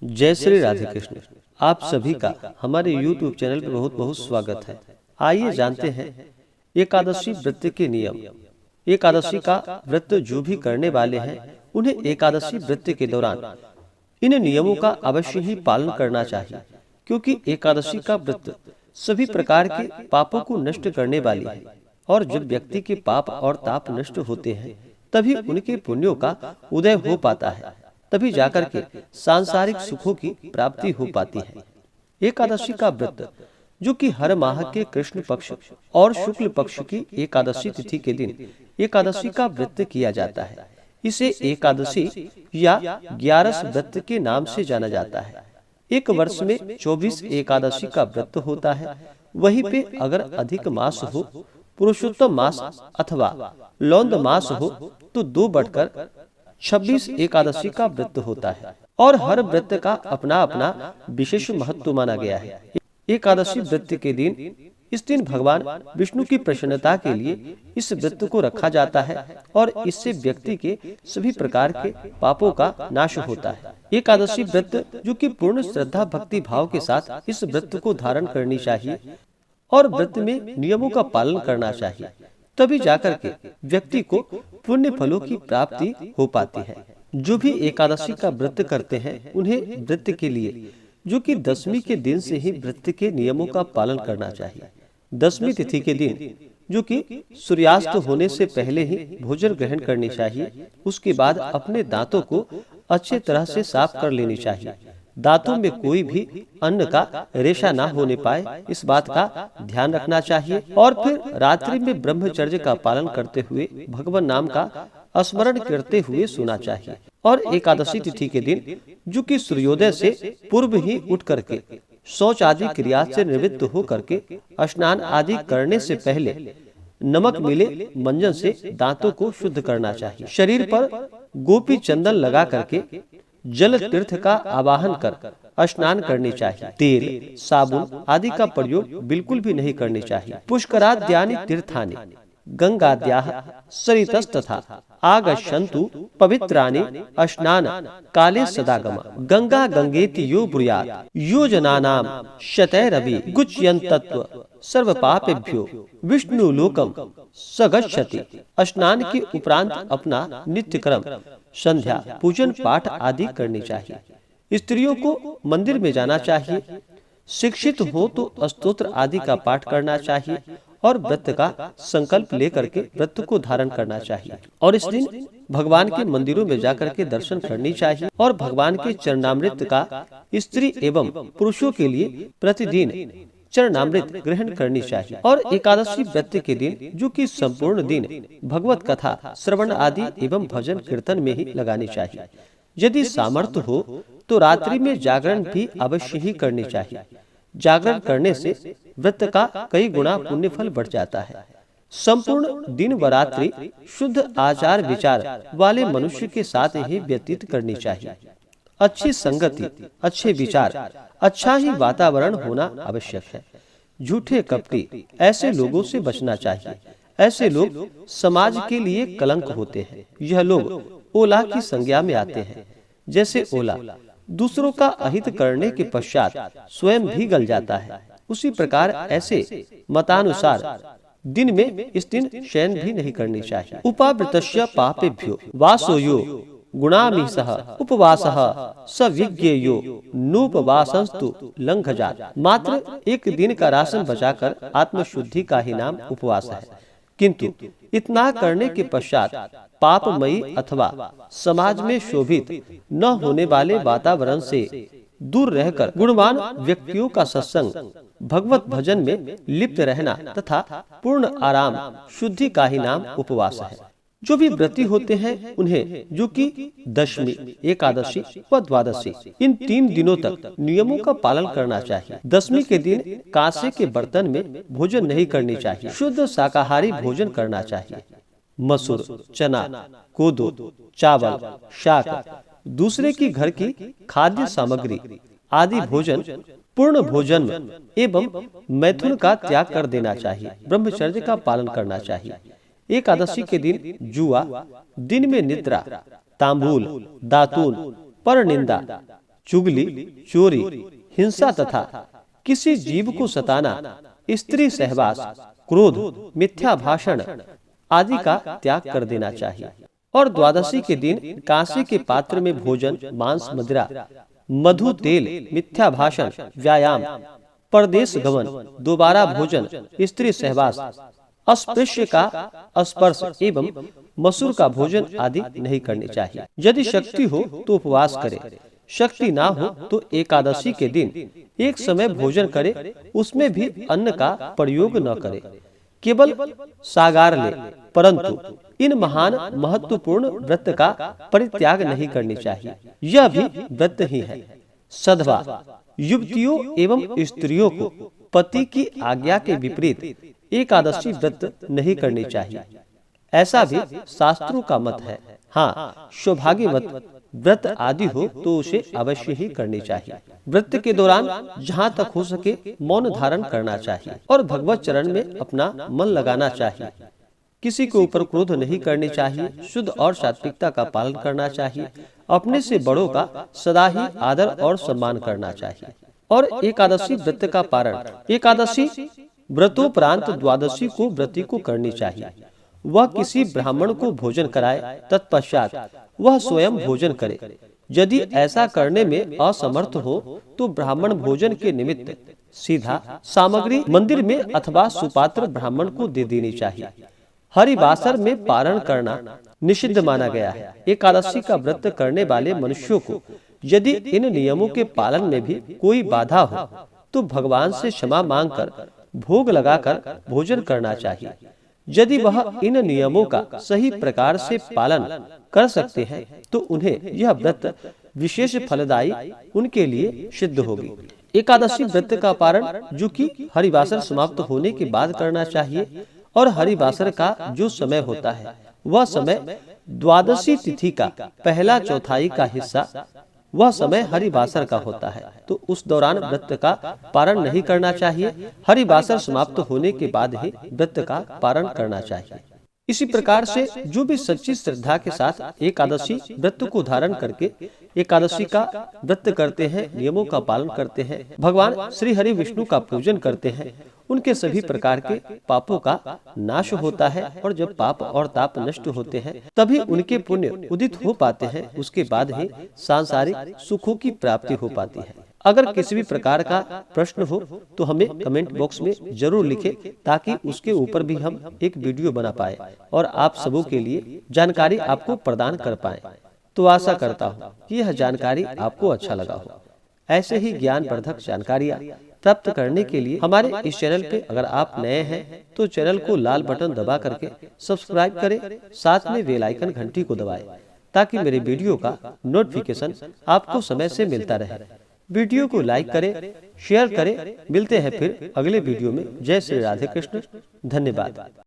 जय श्री राधे कृष्ण। आप सभी का हमारे YouTube चैनल पर बहुत बहुत स्वागत है। आइए जानते हैं एकादशी व्रत के नियम। एकादशी का व्रत जो भी करने वाले हैं उन्हें एकादशी व्रत के दौरान इन नियमों का अवश्य ही पालन करना चाहिए, क्योंकि एकादशी का व्रत सभी प्रकार के पापों को नष्ट करने वाली है और जब व्यक्ति के पाप और ताप नष्ट होते हैं तभी उनके पुण्यों का उदय हो पाता है, तभी जाकर के सांसारिक सुखों की प्राप्ति हो पाती है। एकादशी का व्रत जो कि हर माह के कृष्ण पक्ष और शुक्ल पक्ष की एकादशी तिथि के दिन एकादशी का व्रत किया जाता है, इसे एकादशी या 11 व्रत के नाम से जाना जाता है। एक वर्ष में 24 एकादशी का व्रत होता है। वहीं पे अगर अधिक मास हो, पुरुषोत्तम मास अथवा लौंद मास हो तो 2 बढ़कर 26 एकादशी का व्रत होता है और हर व्रत का अपना अपना विशेष महत्व माना गया है। एकादशी व्रत के दिन इस दिन भगवान विष्णु की प्रसन्नता के लिए इस व्रत को रखा जाता है और इससे व्यक्ति के सभी प्रकार के पापों का नाश होता है। एकादशी व्रत जो कि पूर्ण श्रद्धा भक्ति भाव के साथ इस व्रत को धारण करनी चाहिए और व्रत में नियमों का पालन करना चाहिए, तभी जाकर के व्यक्ति को पुण्य फलों की प्राप्ति हो पाती है। जो भी एकादशी का व्रत करते हैं उन्हें व्रत के लिए जो कि 10वीं के दिन से ही व्रत के नियमों का पालन करना चाहिए। 10वीं तिथि के दिन जो कि सूर्यास्त होने से पहले ही भोजन ग्रहण करनी चाहिए। उसके बाद अपने दांतों को अच्छे तरह से साफ कर लेनी चाहिए। दांतों में कोई भी अन्न का रेशा ना होने पाए, इस बात का ध्यान रखना चाहिए। और फिर रात्रि में ब्रह्मचर्य का पालन करते हुए भगवान नाम का स्मरण करते हुए सोना चाहिए। और एकादशी तिथि के दिन जो कि सूर्योदय से पूर्व ही उठ करके शौच आदि क्रिया से निवृत्त हो करके स्नान आदि करने से पहले नमक मिले मंजन से दांतों को शुद्ध करना चाहिए। शरीर पर गोपी चंदन लगा करके जल तीर्थ का आवाहन कर स्नान करनी चाहिए। तेल, साबुन आदि का प्रयोग बिल्कुल भी नहीं करनी चाहिए। पुष्कराद्यानि तीर्थानि गंगाद्याः सरितस्तथा आगच्छन्तु पवित्राणि स्नान काले सदागम। गंगा गंगेति यो ब्रूयात् यो जनानां शतैरपि गुच्यन्तत्व सर्व पापेभ्यो विष्णु लोकम स गच्छति। स्नान के उपरांत अपना नित्य क्रम संध्या पूजन पाठ आदि करनी चाहिए। स्त्रियों को मंदिर में जाना चाहिए। शिक्षित हो तो स्तोत्र आदि का पाठ करना चाहिए और व्रत का संकल्प लेकर के व्रत को धारण करना चाहिए। और इस दिन भगवान के मंदिरों में जाकर के दर्शन करनी चाहिए और भगवान के चरणामृत का स्त्री एवं पुरुषों के लिए प्रतिदिन चरणामृत ग्रहण करनी चाहिए। और एकादशी व्रत के दिन जो कि संपूर्ण दिन भगवत कथा श्रवण आदि एवं भजन कीर्तन में ही लगानी चाहिए। यदि सामर्थ्य हो तो रात्रि में जागरण भी अवश्य ही करनी चाहिए। जागरण करने से व्रत का कई गुना पुण्य फल बढ़ जाता है। संपूर्ण दिन व रात्रि शुद्ध आचार विचार वाले मनुष्य के साथ ही व्यतीत करनी चाहिए। अच्छी संगति, अच्छे विचार, अच्छा ही वातावरण होना आवश्यक है। झूठे कपटी ऐसे लोगों से बचना चाहिए। ऐसे लोग समाज के लिए कलंक होते हैं। यह लोग ओला की संज्ञा में आते हैं। जैसे ओला दूसरों का अहित करने के पश्चात स्वयं भी गल जाता है, उसी प्रकार ऐसे मतानुसार दिन में इस दिन शयन भी नहीं करनी चाहिए। उपावृतस्य पापेभ्यो वासोयो गुणामीसः उपवासः सविज्ञेयो नोपवासस्तु लंघजात। मात्र एक दिन का राशन बचाकर आत्मशुद्धि का ही नाम उपवास है, किंतु इतना करने के पश्चात पापमयी अथवा समाज में शोभित न होने वाले वातावरण से दूर रहकर गुणवान व्यक्तियों का सत्संग, भगवत भजन में लिप्त रहना तथा पूर्ण आराम शुद्धि का ही नाम उपवास है। जो भी व्रती होते हैं उन्हें जो कि 10वीं, एकादशी व द्वादशी इन 3 दिनों तक नियमों का पालन करना चाहिए। 10वीं के दिन कांसे के बर्तन में भोजन नहीं करनी चाहिए। शुद्ध शाकाहारी भोजन करना चाहिए। मसूर, चना, कोदो, चावल, शाक, दूसरे की घर की खाद्य सामग्री आदि भोजन पूर्ण भोजन एवं मैथुन का त्याग कर देना चाहिए। ब्रह्मचर्य का पालन करना चाहिए। एकादशी के दिन जुआ, दिन में निद्रा, तांबूल, दातून, पर निंदा, चुगली, चोरी, हिंसा तथा किसी जीव को सताना, स्त्री सहवास, क्रोध, मिथ्या भाषण आदि का त्याग कर देना चाहिए। और द्वादशी के दिन कांसे के पात्र में भोजन, मांस, मदिरा, मधु, तेल, मिथ्या भाषण, व्यायाम, परदेश गमन, दोबारा भोजन, स्त्री सहवास, अस्पृश्य का स्पर्श एवं मसूर का भोजन आदि नहीं करनी चाहिए। यदि शक्ति हो तो उपवास करे, शक्ति ना हो तो एकादशी के दिन एक समय भोजन करे, उसमें भी अन्न का प्रयोग न करे, केवल सागार ले। परंतु इन महान महत्वपूर्ण व्रत का परित्याग नहीं करनी चाहिए। यह भी व्रत ही है। सधवा युवतियों एवं स्त्रियों को पति की आज्ञा के विपरीत एकादशी व्रत नहीं करनी चाहिए, ऐसा भी शास्त्रों का मत है। हाँ, सौभाग्यवत व्रत आदि हो तो उसे अवश्य ही करनी चाहिए। व्रत के दौरान जहाँ तक हो सके मौन धारण करना चाहिए और भगवत चरण में अपना मन लगाना चाहिए। किसी के ऊपर क्रोध नहीं करनी चाहिए, शुद्ध और सात्विकता का पालन करना चाहिए। अपने से बड़ों का सदा ही आदर और सम्मान करना चाहिए। और एकादशी व्रत का पारण, एकादशी व्रतोपरांत द्वादशी को व्रती को करनी चाहिए। वह किसी ब्राह्मण को भोजन कराए, तत्पश्चात वह स्वयं भोजन करे। यदि ऐसा करने में असमर्थ हो तो ब्राह्मण भोजन के निमित्त सीधा सामग्री मंदिर में अथवा सुपात्र ब्राह्मण को दे देनी चाहिए। हरिवासर में पारण करना निषिद्ध माना गया है। एकादशी का व्रत करने वाले मनुष्यों को यदि इन नियमों के पालन में भी कोई बाधा हो तो भगवान से क्षमा मांगकर भोग लगाकर भोजन करना चाहिए। यदि वह इन नियमों का सही प्रकार से पालन कर सकते हैं तो उन्हें यह व्रत विशेष फलदायी उनके लिए सिद्ध होगी। एकादशी व्रत का पारण जो कि हरिवासर समाप्त होने के बाद करना चाहिए। और हरिवासर का जो समय होता है वह समय द्वादशी तिथि का पहला चौथाई का हिस्सा, वह समय हरिवासर का होता है। तो उस दौरान व्रत का पारण नहीं करना चाहिए। हरिवासर समाप्त होने के बाद ही व्रत का पारण करना चाहिए। इसी प्रकार से जो भी सच्ची श्रद्धा के साथ एकादशी व्रत को धारण करके एकादशी का व्रत करते हैं, नियमों का पालन करते हैं, भगवान श्री हरि विष्णु का पूजन करते हैं, उनके सभी प्रकार के पापों का नाश होता है। और जब पाप और ताप नष्ट होते हैं तभी उनके पुण्य उदित हो पाते हैं। उसके बाद ही सांसारिक सुखों की प्राप्ति हो पाती है। अगर किसी भी प्रकार का प्रश्न हो तो हमें कमेंट बॉक्स में जरूर लिखें, ताकि उसके ऊपर भी हम एक वीडियो बना पाए और आप सबों के लिए जानकारी आपको प्रदान कर पाए। तो आशा करता हूँ कि यह जानकारी आपको अच्छा लगा हो। ऐसे ही ज्ञानवर्धक जानकारियाँ प्राप्त करने के लिए हमारे इस चैनल पे अगर आप नए हैं तो चैनल को लाल बटन दबा करके सब्सक्राइब करें, साथ में बेल आइकन घंटी को दबाएं, ताकि मेरे वीडियो का नोटिफिकेशन आपको समय से मिलता रहे। वीडियो को लाइक करें, शेयर करें। मिलते हैं फिर अगले वीडियो में। जय श्री राधे कृष्ण। धन्यवाद।